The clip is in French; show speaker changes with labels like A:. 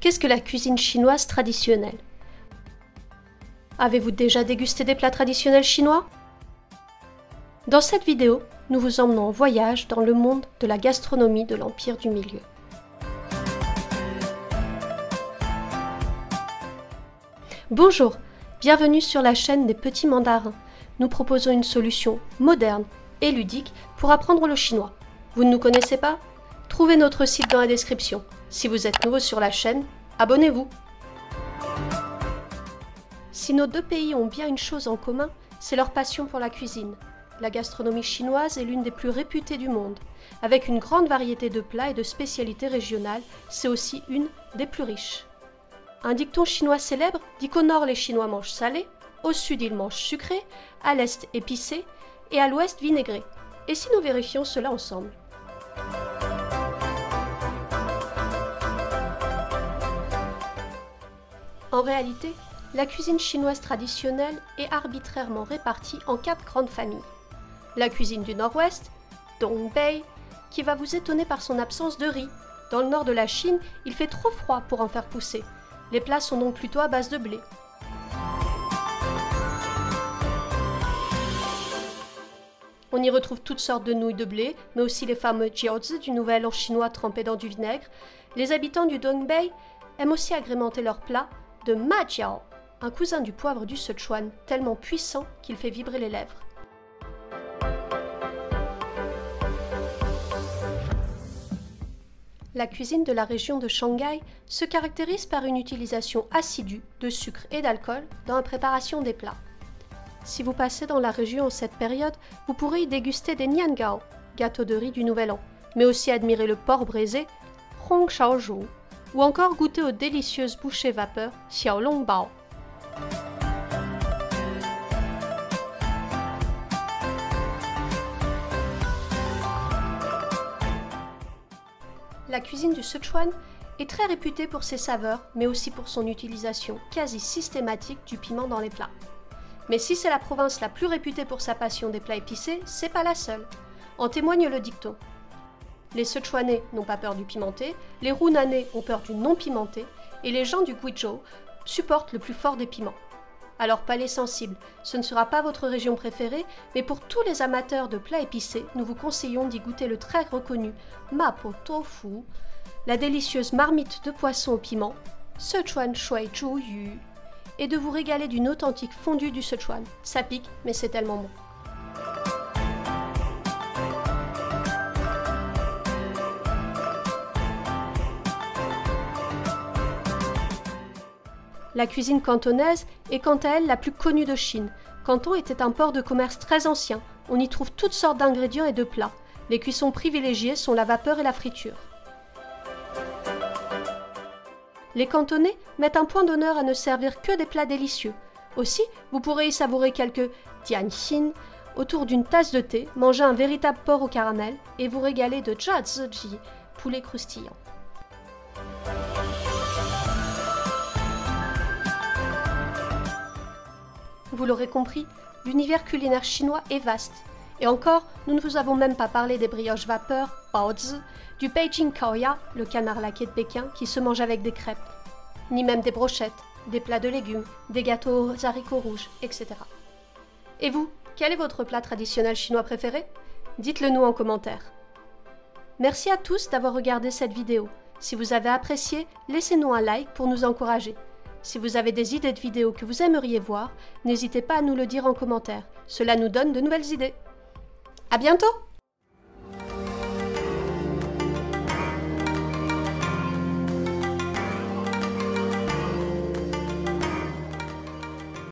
A: Qu'est-ce que la cuisine chinoise traditionnelle? Avez-vous déjà dégusté des plats traditionnels chinois? Dans cette vidéo, nous vous emmenons en voyage dans le monde de la gastronomie de l'Empire du Milieu. Bonjour, bienvenue sur la chaîne des Petits Mandarins. Nous proposons une solution moderne et ludique pour apprendre le chinois. Vous ne nous connaissez pas? Trouvez notre site dans la description. Si vous êtes nouveau sur la chaîne, abonnez-vous. Si nos deux pays ont bien une chose en commun, c'est leur passion pour la cuisine. La gastronomie chinoise est l'une des plus réputées du monde. Avec une grande variété de plats et de spécialités régionales, c'est aussi une des plus riches. Un dicton chinois célèbre dit qu'au nord les Chinois mangent salé, au sud ils mangent sucré, à l'est épicé et à l'ouest vinaigré. Et si nous vérifions cela ensemble? En réalité, la cuisine chinoise traditionnelle est arbitrairement répartie en 4 grandes familles. La cuisine du nord-ouest, Dongbei, qui va vous étonner par son absence de riz. Dans le nord de la Chine, il fait trop froid pour en faire pousser. Les plats sont donc plutôt à base de blé. On y retrouve toutes sortes de nouilles de blé, mais aussi les fameux jiaozi du nouvel an chinois trempés dans du vinaigre. Les habitants du Dongbei aiment aussi agrémenter leurs plats de ma jiao, un cousin du poivre du Sichuan, tellement puissant qu'il fait vibrer les lèvres. La cuisine de la région de Shanghai se caractérise par une utilisation assidue de sucre et d'alcool dans la préparation des plats. Si vous passez dans la région en cette période, vous pourrez y déguster des niangao, gâteaux de riz du Nouvel An, mais aussi admirer le porc braisé, hong shaozhou, ou encore goûter aux délicieuses bouchées vapeur, xiaolongbao. La cuisine du Sichuan est très réputée pour ses saveurs, mais aussi pour son utilisation quasi systématique du piment dans les plats. Mais si c'est la province la plus réputée pour sa passion des plats épicés, c'est pas la seule. En témoigne le dicton. Les Sichuanais n'ont pas peur du pimenté, les Hunanais ont peur du non pimenté, et les gens du Guizhou supportent le plus fort des piments. Alors palais sensible, ce ne sera pas votre région préférée, mais pour tous les amateurs de plats épicés, nous vous conseillons d'y goûter le très reconnu Mapo Tofu, la délicieuse marmite de poisson au piment, Sichuan Shui Zhu Yu, et de vous régaler d'une authentique fondue du Sichuan. Ça pique, mais c'est tellement bon. La cuisine cantonaise est quant à elle la plus connue de Chine. Canton était un port de commerce très ancien. On y trouve toutes sortes d'ingrédients et de plats. Les cuissons privilégiées sont la vapeur et la friture. Les Cantonais mettent un point d'honneur à ne servir que des plats délicieux. Aussi, vous pourrez y savourer quelques tianxin autour d'une tasse de thé, manger un véritable porc au caramel et vous régaler de jiaziji, poulet croustillant. Vous l'aurez compris, l'univers culinaire chinois est vaste. Et encore, nous ne vous avons même pas parlé des brioches vapeur, baozi, du Beijing Kaoya, le canard laqué de Pékin qui se mange avec des crêpes, ni même des brochettes, des plats de légumes, des gâteaux aux haricots rouges, etc. Et vous, quel est votre plat traditionnel chinois préféré? Dites-le nous en commentaire. Merci à tous d'avoir regardé cette vidéo. Si vous avez apprécié, laissez-nous un like pour nous encourager. Si vous avez des idées de vidéos que vous aimeriez voir, n'hésitez pas à nous le dire en commentaire. Cela nous donne de nouvelles idées. À bientôt!